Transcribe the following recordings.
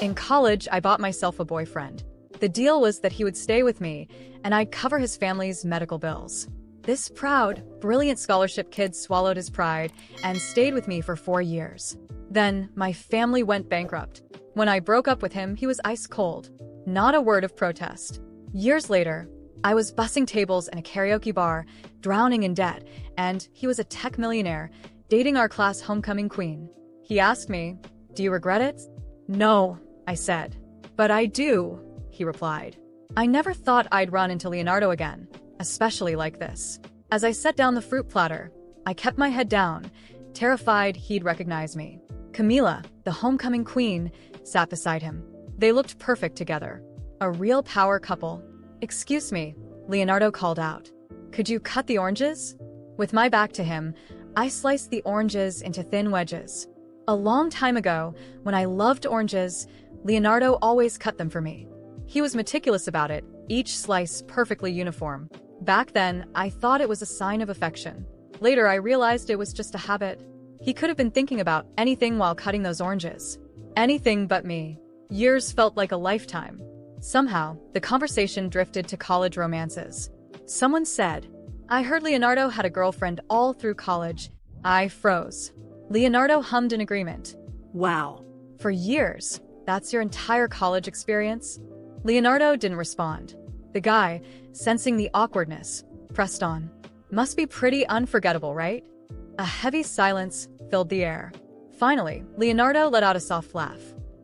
In college, I bought myself a boyfriend. The deal was that he would stay with me, and I'd cover his family's medical bills. This proud, brilliant scholarship kid swallowed his pride and stayed with me for 4 years. Then, my family went bankrupt. When I broke up with him, he was ice cold. Not a word of protest. Years later, I was bussing tables in a karaoke bar, drowning in debt, and he was a tech millionaire, dating our class homecoming queen. He asked me, "Do you regret it?" "No," I said. "But I do," he replied. I never thought I'd run into Leonardo again, especially like this. As I set down the fruit platter, I kept my head down, terrified he'd recognize me. Camila, the homecoming queen, sat beside him. They looked perfect together. A real power couple. "Excuse me," Leonardo called out. "Could you cut the oranges?" With my back to him, I sliced the oranges into thin wedges. A long time ago, when I loved oranges, Leonardo always cut them for me. He was meticulous about it, each slice perfectly uniform. Back then, I thought it was a sign of affection. Later, I realized it was just a habit. He could have been thinking about anything while cutting those oranges. Anything but me. Years felt like a lifetime. Somehow, the conversation drifted to college romances. Someone said, "I heard Leonardo had a girlfriend all through college." I froze. Leonardo hummed in agreement. "Wow. For years? That's your entire college experience?" Leonardo didn't respond. The guy, sensing the awkwardness, pressed on. "Must be pretty unforgettable, right?" A heavy silence filled the air. Finally, Leonardo let out a soft laugh.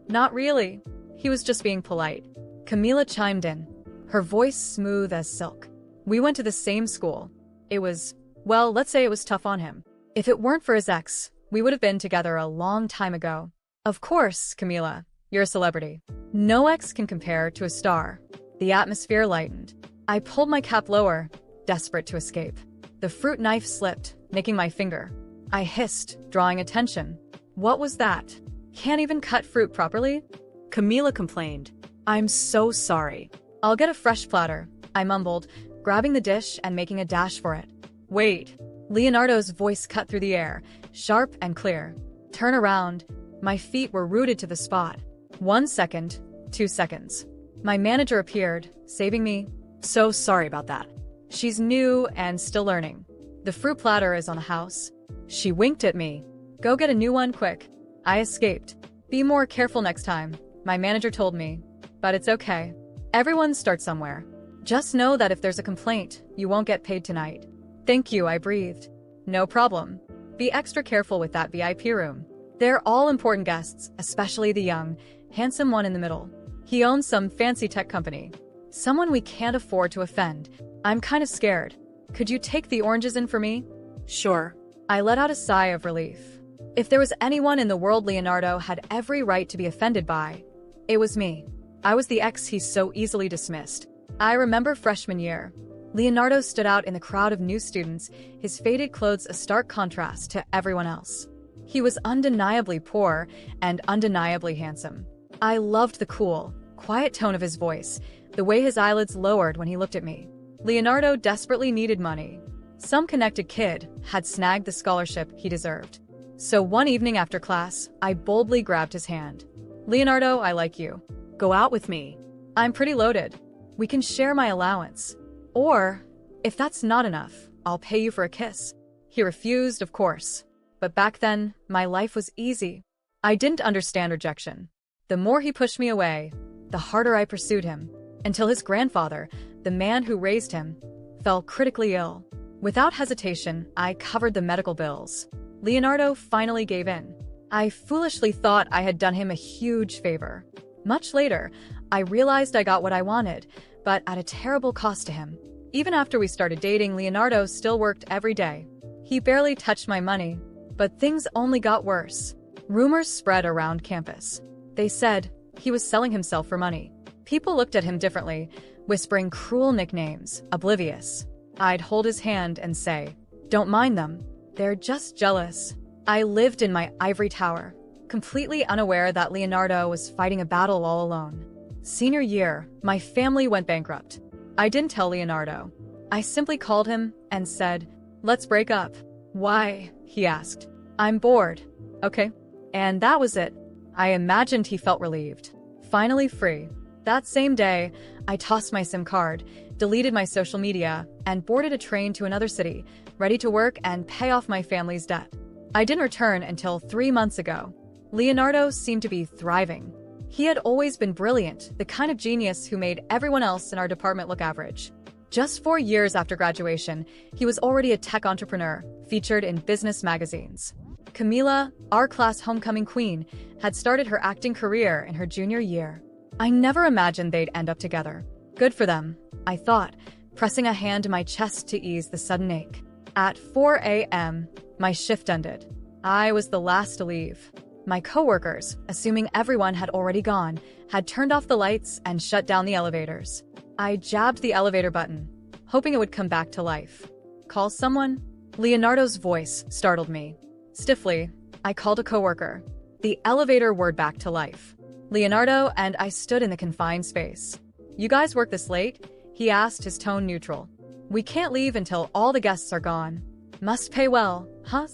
"Not really. He was just being polite." Camila chimed in, her voice smooth as silk. "We went to the same school. It was, well, let's say it was tough on him. If it weren't for his ex, we would have been together a long time ago." "Of course, Camila. You're a celebrity. No ex can compare to a star." The atmosphere lightened. I pulled my cap lower, desperate to escape. The fruit knife slipped, nicking my finger. I hissed, drawing attention. "What was that? Can't even cut fruit properly?" Camila complained. "I'm so sorry." "I'll get a fresh platter," I mumbled, grabbing the dish and making a dash for it. "Wait." Leonardo's voice cut through the air, sharp and clear. "Turn around." My feet were rooted to the spot. 1 second, 2 seconds. My manager appeared, saving me. "So sorry about that. She's new and still learning. The fruit platter is on the house." She winked at me. "Go get a new one quick." I escaped. "Be more careful next time," my manager told me. But it's okay. Everyone starts somewhere. Just know that if there's a complaint, you won't get paid tonight. "Thank you," I breathed. "No problem. Be extra careful with that VIP room. They're all important guests, especially the young, handsome one in the middle. He owns some fancy tech company. Someone we can't afford to offend. I'm kind of scared. Could you take the oranges in for me?" "Sure." I let out a sigh of relief. If there was anyone in the world Leonardo had every right to be offended by, it was me. I was the ex he so easily dismissed. I remember freshman year. Leonardo stood out in the crowd of new students, his faded clothes a stark contrast to everyone else. He was undeniably poor and undeniably handsome. I loved the cool, quiet tone of his voice, the way his eyelids lowered when he looked at me. Leonardo desperately needed money. Some connected kid had snagged the scholarship he deserved. So one evening after class, I boldly grabbed his hand. "Leonardo, I like you. Go out with me. I'm pretty loaded. We can share my allowance. Or, if that's not enough, I'll pay you for a kiss." He refused, of course. But back then, my life was easy. I didn't understand rejection. The more he pushed me away, the harder I pursued him, until his grandfather, the man who raised him, fell critically ill. Without hesitation, I covered the medical bills. Leonardo finally gave in. I foolishly thought I had done him a huge favor. Much later, I realized I got what I wanted, but at a terrible cost to him. Even after we started dating, Leonardo still worked every day. He barely touched my money, but things only got worse. Rumors spread around campus. They said he was selling himself for money. People looked at him differently, whispering cruel nicknames, oblivious. I'd hold his hand and say, "Don't mind them. They're just jealous." I lived in my ivory tower, completely unaware that Leonardo was fighting a battle all alone. Senior year, my family went bankrupt. I didn't tell Leonardo. I simply called him and said, "Let's break up." "Why?" he asked. "I'm bored." "Okay." And that was it. I imagined he felt relieved. Finally free. That same day, I tossed my SIM card, deleted my social media, and boarded a train to another city, ready to work and pay off my family's debt. I didn't return until 3 months ago. Leonardo seemed to be thriving. He had always been brilliant, the kind of genius who made everyone else in our department look average. Just 4 years after graduation, he was already a tech entrepreneur, featured in business magazines. Camila, our class homecoming queen, had started her acting career in her junior year. I never imagined they'd end up together. Good for them, I thought, pressing a hand to my chest to ease the sudden ache. At 4 a.m., my shift ended. I was the last to leave. My coworkers, assuming everyone had already gone, had turned off the lights and shut down the elevators. I jabbed the elevator button, hoping it would come back to life. Call someone? Leonardo's voice startled me. Stiffly, I called a coworker. The elevator whirred back to life. Leonardo and I stood in the confined space. "You guys work this late?" he asked, his tone neutral. "We can't leave until all the guests are gone." "Must pay well, huh?"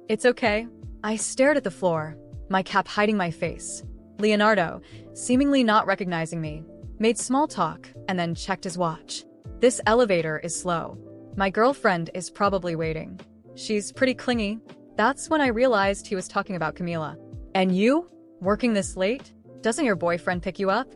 "It's okay." I stared at the floor, my cap hiding my face. Leonardo, seemingly not recognizing me, made small talk and then checked his watch. "This elevator is slow. My girlfriend is probably waiting. She's pretty clingy." That's when I realized he was talking about Camila. "And you? Working this late? Doesn't your boyfriend pick you up?"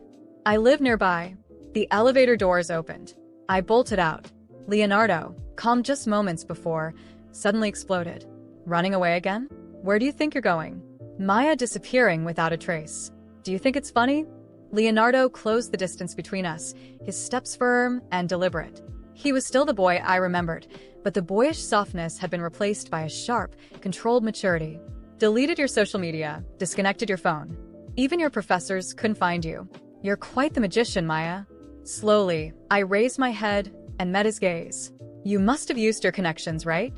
"I live nearby." The elevator doors opened. I bolted out. Leonardo, calm just moments before, suddenly exploded. "Running away again? Where do you think you're going?" Maya disappearing without a trace. "Do you think it's funny?" Leonardo closed the distance between us, his steps firm and deliberate. He was still the boy I remembered, but the boyish softness had been replaced by a sharp, controlled maturity. "Deleted your social media, disconnected your phone. Even your professors couldn't find you. You're quite the magician, Maya." Slowly, I raised my head and met his gaze. "You must have used your connections, right?"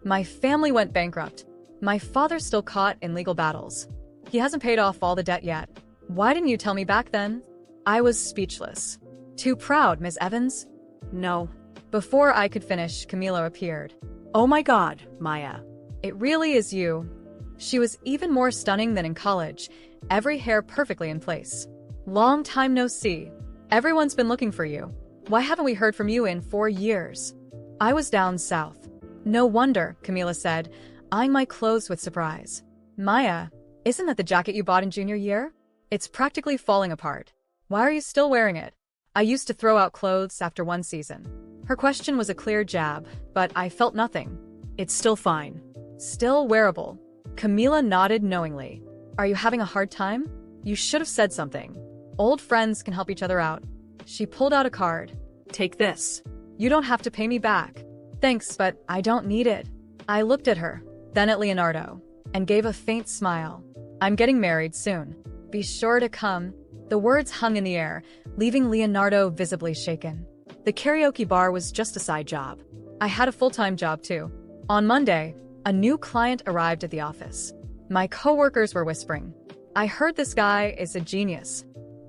"My family went bankrupt. My father's still caught in legal battles. He hasn't paid off all the debt yet. Why didn't you tell me back then?" I was speechless. "Too proud, Ms. Evans?" "No." Before I could finish, Camila appeared. "Oh my God, Maya. It really is you." She was even more stunning than in college, every hair perfectly in place. "Long time no see. Everyone's been looking for you. Why haven't we heard from you in 4 years?" I was down south. "No wonder," Camila said, eyeing my clothes with surprise. "Maya, isn't that the jacket you bought in junior year? It's practically falling apart. Why are you still wearing it?" I used to throw out clothes after one season. Her question was a clear jab, but I felt nothing. "It's still fine. Still wearable." Camila nodded knowingly. "Are you having a hard time? You should have said something. Old friends can help each other out." She pulled out a card. "Take this. You don't have to pay me back." "Thanks, but I don't need it." I looked at her, then at Leonardo, and gave a faint smile. "I'm getting married soon. Be sure to come." The words hung in the air, leaving Leonardo visibly shaken. The karaoke bar was just a side job. I had a full-time job too. On Monday, a new client arrived at the office. My coworkers were whispering, "I heard this guy is a genius.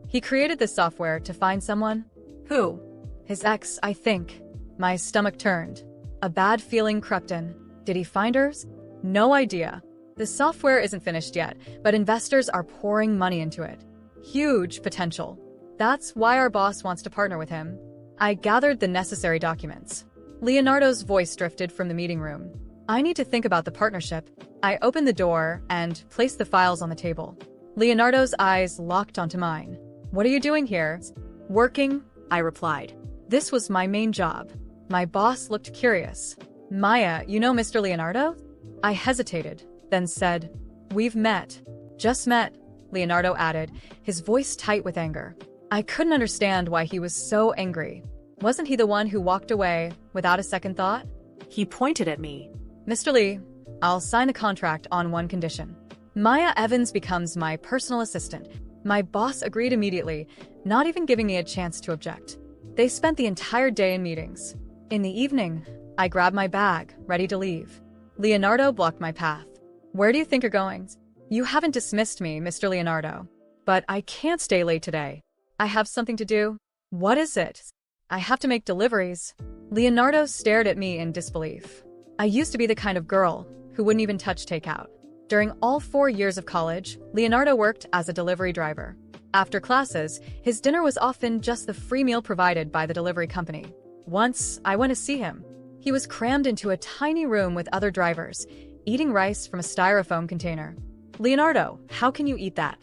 He created this software to find someone." "Who?" "His ex, I think." My stomach turned. A bad feeling crept in. "Did he find hers?" "No idea. The software isn't finished yet, but investors are pouring money into it. Huge potential. That's why our boss wants to partner with him." I gathered the necessary documents. Leonardo's voice drifted from the meeting room. "I need to think about the partnership." I opened the door and placed the files on the table. Leonardo's eyes locked onto mine. "What are you doing here?" "Working," I replied. This was my main job. My boss looked curious. "Maya, you know Mr. Leonardo?" I hesitated, then said, "We've met." "Just met," Leonardo added, his voice tight with anger. I couldn't understand why he was so angry. Wasn't he the one who walked away without a second thought? He pointed at me. "Mr. Lee, I'll sign a contract on one condition. Maya Evans becomes my personal assistant." My boss agreed immediately, not even giving me a chance to object. They spent the entire day in meetings. In the evening, I grabbed my bag, ready to leave. Leonardo blocked my path. "Where do you think you're going?" "You haven't dismissed me, Mr. Leonardo. But I can't stay late today. I have something to do." "What is it?" "I have to make deliveries." Leonardo stared at me in disbelief. I used to be the kind of girl who wouldn't even touch takeout. During all 4 years of college, Leonardo worked as a delivery driver. After classes, his dinner was often just the free meal provided by the delivery company. Once, I went to see him. He was crammed into a tiny room with other drivers, eating rice from a styrofoam container. "Leonardo, how can you eat that?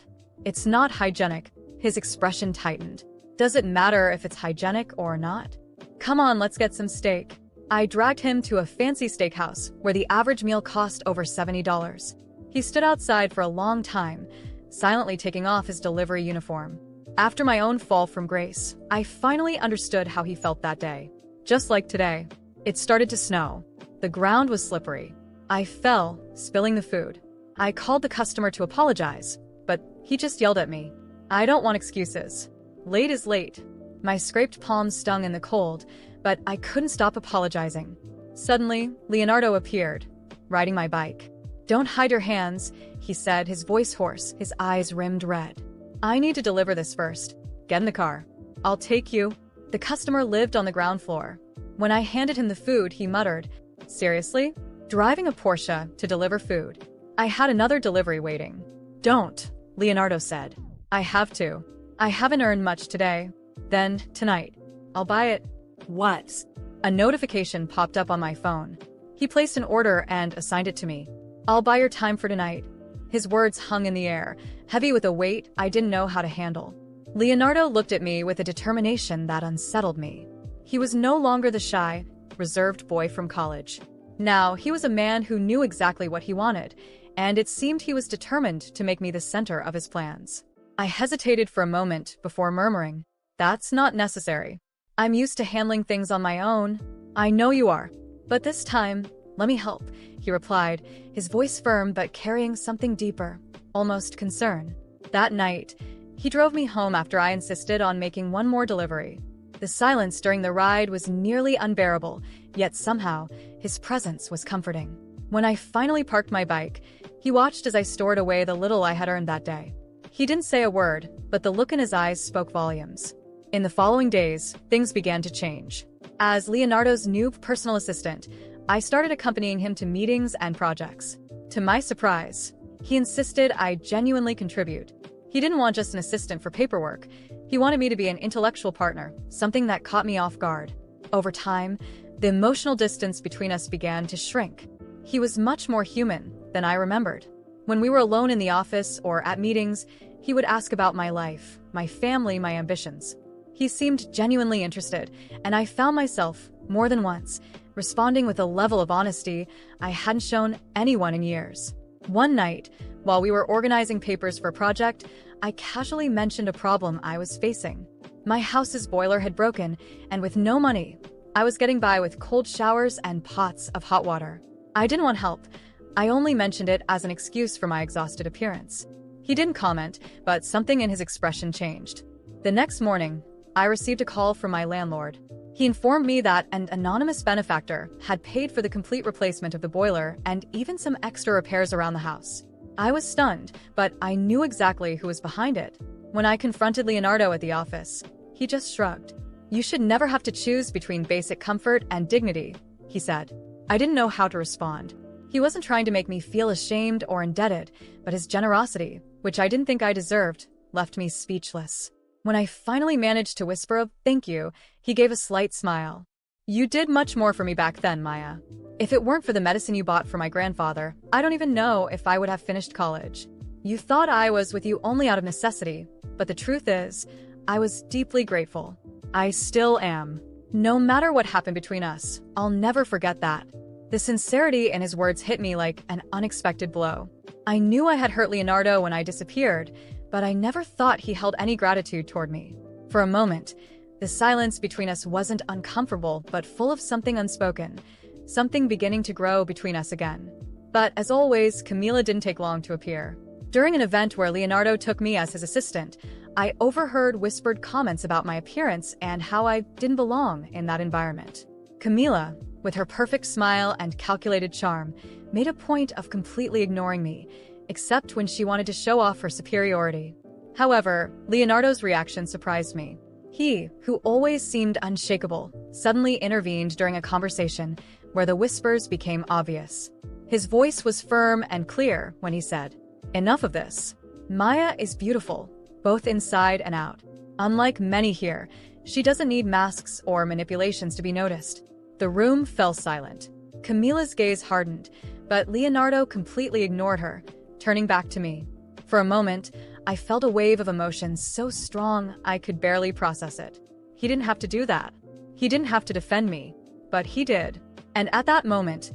It's not hygienic." His expression tightened. "Does it matter if it's hygienic or not? Come on, let's get some steak." I dragged him to a fancy steakhouse where the average meal cost over $70. He stood outside for a long time, silently taking off his delivery uniform. After my own fall from grace, I finally understood how he felt that day. Just like today. It started to snow. The ground was slippery. I fell, spilling the food. I called the customer to apologize, but he just yelled at me. I don't want excuses. Late is late. My scraped palms stung in the cold, but I couldn't stop apologizing. Suddenly, Leonardo appeared, riding my bike. "Don't hide your hands," he said, his voice hoarse, his eyes rimmed red. "I need to deliver this first. Get in the car. I'll take you." The customer lived on the ground floor. When I handed him the food, he muttered, "Seriously? Driving a Porsche to deliver food?" I had another delivery waiting. "Don't," Leonardo said. "I have to. I haven't earned much today. Then, tonight, I'll buy it." "What?" A notification popped up on my phone. He placed an order and assigned it to me. "I'll buy your time for tonight." His words hung in the air, heavy with a weight I didn't know how to handle. Leonardo looked at me with a determination that unsettled me. He was no longer the shy, reserved boy from college. Now, he was a man who knew exactly what he wanted, and it seemed he was determined to make me the center of his plans. I hesitated for a moment before murmuring, "That's not necessary. I'm used to handling things on my own." "I know you are. But this time, let me help," he replied, his voice firm but carrying something deeper, almost concern. That night, he drove me home after I insisted on making one more delivery. The silence during the ride was nearly unbearable, yet somehow, his presence was comforting. When I finally parked my bike, he watched as I stored away the little I had earned that day. He didn't say a word, but the look in his eyes spoke volumes. In the following days, things began to change. As Leonardo's new personal assistant, I started accompanying him to meetings and projects. To my surprise, he insisted I genuinely contribute. He didn't want just an assistant for paperwork. He wanted me to be an intellectual partner, something that caught me off guard. Over time, the emotional distance between us began to shrink. He was much more human than I remembered. When we were alone in the office or at meetings, he would ask about my life, my family, my ambitions. He seemed genuinely interested, and I found myself, more than once, responding with a level of honesty I hadn't shown anyone in years. One night, while we were organizing papers for a project, I casually mentioned a problem I was facing. My house's boiler had broken, and with no money, I was getting by with cold showers and pots of hot water. I didn't want help. I only mentioned it as an excuse for my exhausted appearance. He didn't comment, but something in his expression changed. The next morning, I received a call from my landlord. He informed me that an anonymous benefactor had paid for the complete replacement of the boiler and even some extra repairs around the house. I was stunned, but I knew exactly who was behind it. When I confronted Leonardo at the office, he just shrugged. "You should never have to choose between basic comfort and dignity," he said. I didn't know how to respond. He wasn't trying to make me feel ashamed or indebted, but his generosity, which I didn't think I deserved, left me speechless. When I finally managed to whisper a "thank you," he gave a slight smile. "You did much more for me back then, Maya. If it weren't for the medicine you bought for my grandfather, I don't even know if I would have finished college. You thought I was with you only out of necessity, but the truth is, I was deeply grateful. I still am. No matter what happened between us, I'll never forget that." The sincerity in his words hit me like an unexpected blow. I knew I had hurt Leonardo when I disappeared, but I never thought he held any gratitude toward me. For a moment, the silence between us wasn't uncomfortable, but full of something unspoken, something beginning to grow between us again. But as always, Camila didn't take long to appear. During an event where Leonardo took me as his assistant, I overheard whispered comments about my appearance and how I didn't belong in that environment. Camila, with her perfect smile and calculated charm, made a point of completely ignoring me, except when she wanted to show off her superiority. However, Leonardo's reaction surprised me. He, who always seemed unshakable, suddenly intervened during a conversation where the whispers became obvious. His voice was firm and clear when he said, "Enough of this. Maya is beautiful, both inside and out. Unlike many here, she doesn't need masks or manipulations to be noticed. The room fell silent. Camila's gaze hardened, but Leonardo completely ignored her, turning back to me. For a moment, I felt a wave of emotion so strong I could barely process it. He didn't have to do that. He didn't have to defend me, but he did. And at that moment,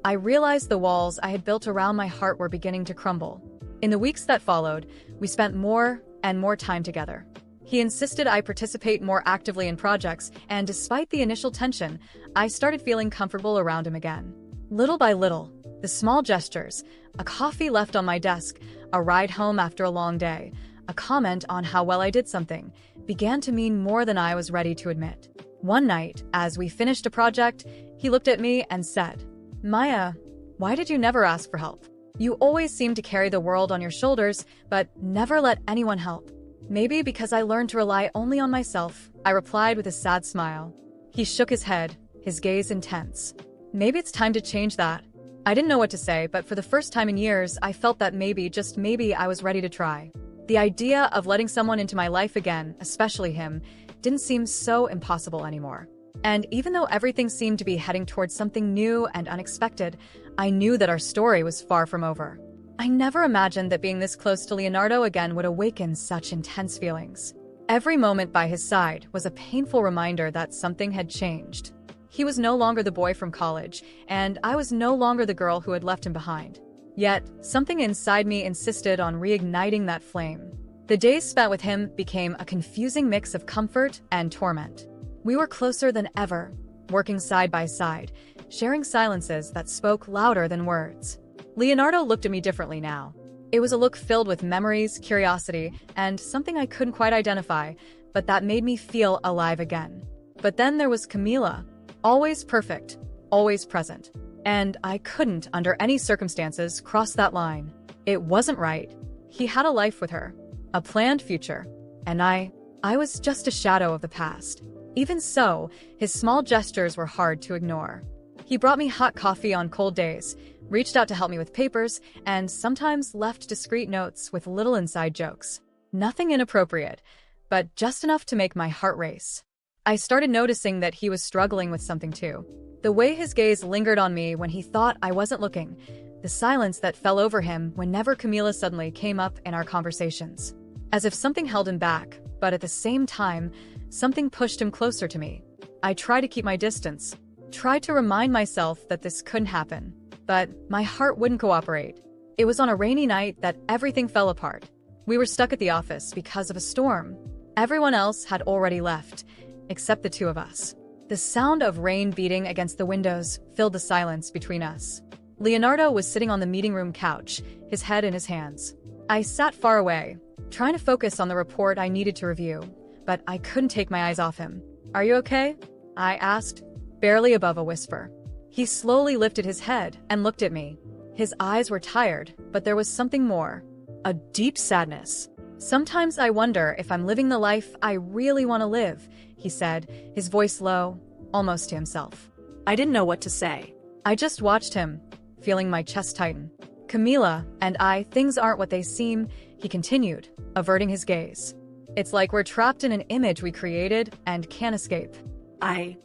I realized the walls I had built around my heart were beginning to crumble. In the weeks that followed, we spent more and more time together. He insisted I participate more actively in projects, and despite the initial tension, I started feeling comfortable around him again. Little by little, the small gestures, a coffee left on my desk, a ride home after a long day, a comment on how well I did something, began to mean more than I was ready to admit. One night, as we finished a project, he looked at me and said, "Maya, why did you never ask for help? You always seem to carry the world on your shoulders, but never let anyone help." "Maybe because I learned to rely only on myself," I replied with a sad smile. He shook his head, his gaze intense. "Maybe it's time to change that." I didn't know what to say, but for the first time in years, I felt that maybe, just maybe, I was ready to try. The idea of letting someone into my life again, especially him, didn't seem so impossible anymore. And even though everything seemed to be heading towards something new and unexpected, I knew that our story was far from over. I never imagined that being this close to Leonardo again would awaken such intense feelings. Every moment by his side was a painful reminder that something had changed. He was no longer the boy from college, and I was no longer the girl who had left him behind. Yet, something inside me insisted on reigniting that flame. The days spent with him became a confusing mix of comfort and torment. We were closer than ever, working side by side, sharing silences that spoke louder than words. Leonardo looked at me differently now. It was a look filled with memories, curiosity, and something I couldn't quite identify, but that made me feel alive again. But then there was Camila, always perfect, always present. And I couldn't, under any circumstances, cross that line. It wasn't right. He had a life with her, a planned future, and I was just a shadow of the past. Even so, his small gestures were hard to ignore. He brought me hot coffee on cold days, reached out to help me with papers, and sometimes left discreet notes with little inside jokes. Nothing inappropriate, but just enough to make my heart race. I started noticing that he was struggling with something too. The way his gaze lingered on me when he thought I wasn't looking, the silence that fell over him whenever Camila suddenly came up in our conversations. As if something held him back, but at the same time, something pushed him closer to me. I tried to keep my distance, tried to remind myself that this couldn't happen. But my heart wouldn't cooperate. It was on a rainy night that everything fell apart. We were stuck at the office because of a storm. Everyone else had already left, except the two of us. The sound of rain beating against the windows filled the silence between us. Leonardo was sitting on the meeting room couch, his head in his hands. I sat far away, trying to focus on the report I needed to review, but I couldn't take my eyes off him. "Are you okay?" I asked, barely above a whisper. He slowly lifted his head and looked at me. His eyes were tired, but there was something more. A deep sadness. "Sometimes I wonder if I'm living the life I really want to live," he said, his voice low, almost to himself. I didn't know what to say. I just watched him, feeling my chest tighten. "Camila and I, things aren't what they seem," he continued, averting his gaze. "It's like we're trapped in an image we created and can't escape. I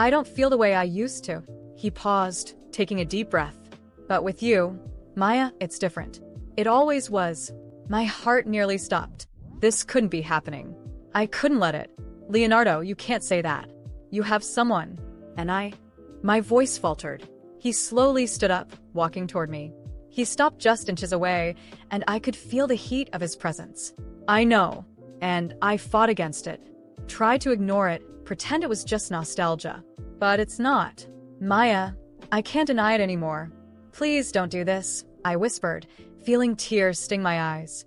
don't feel the way I used to." He paused, taking a deep breath. "But with you, Maya, it's different. It always was." My heart nearly stopped. This couldn't be happening. I couldn't let it. "Leonardo, you can't say that. You have someone." And my voice faltered. He slowly stood up, walking toward me. He stopped just inches away, and I could feel the heat of his presence. I know, and I fought against it. Tried to ignore it, pretend it was just nostalgia. But it's not. "Maya, I can't deny it anymore. Please don't do this," I whispered, feeling tears sting my eyes.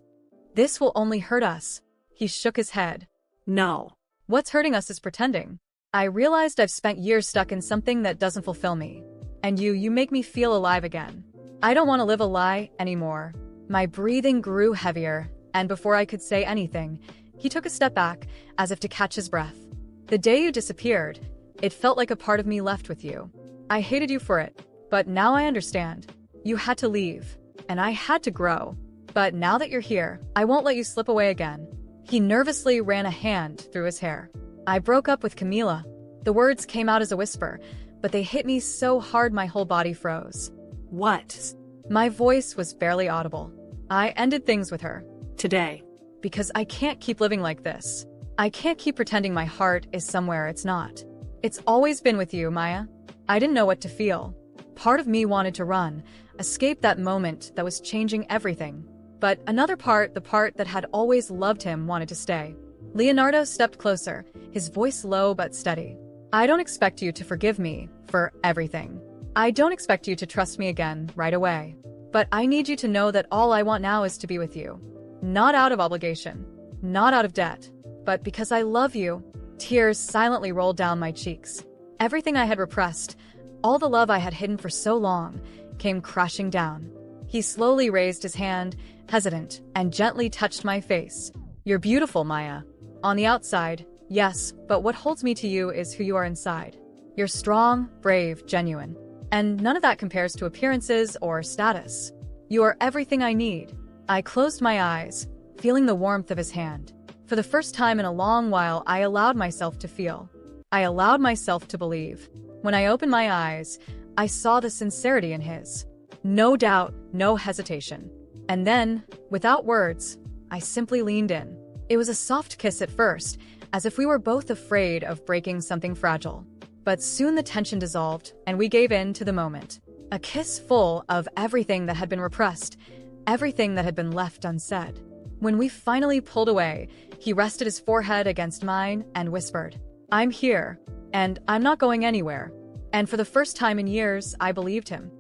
"This will only hurt us." He shook his head. "No. What's hurting us is pretending. I realized I've spent years stuck in something that doesn't fulfill me. And you make me feel alive again. I don't want to live a lie anymore." My breathing grew heavier, and before I could say anything, he took a step back, as if to catch his breath. "The day you disappeared, it felt like a part of me left with you. I hated you for it, but now I understand. You had to leave, and I had to grow. But now that you're here, I won't let you slip away again." He nervously ran a hand through his hair. I broke up with Camila. The words came out as a whisper, but they hit me so hard my whole body froze. What? My voice was barely audible. I ended things with her. Today. Because I can't keep living like this. I can't keep pretending my heart is somewhere it's not. It's always been with you, Maya. I didn't know what to feel. Part of me wanted to run, escape that moment that was changing everything. But another part, the part that had always loved him, wanted to stay. Leonardo stepped closer, his voice low but steady. I don't expect you to forgive me for everything. I don't expect you to trust me again right away. But I need you to know that all I want now is to be with you. Not out of obligation, not out of debt, but because I love you. Tears silently rolled down my cheeks. Everything I had repressed, all the love I had hidden for so long, came crashing down. He slowly raised his hand, hesitant, and gently touched my face. You're beautiful, Maya. On the outside, yes, but what holds me to you is who you are inside. You're strong, brave, genuine. And none of that compares to appearances or status. You are everything I need. I closed my eyes, feeling the warmth of his hand. For the first time in a long while, I allowed myself to feel. I allowed myself to believe. When I opened my eyes, I saw the sincerity in his. No doubt, no hesitation. And then, without words, I simply leaned in. It was a soft kiss at first, as if we were both afraid of breaking something fragile. But soon the tension dissolved, and we gave in to the moment. A kiss full of everything that had been repressed, everything that had been left unsaid. When we finally pulled away, he rested his forehead against mine and whispered, I'm here, and I'm not going anywhere. And for the first time in years, I believed him.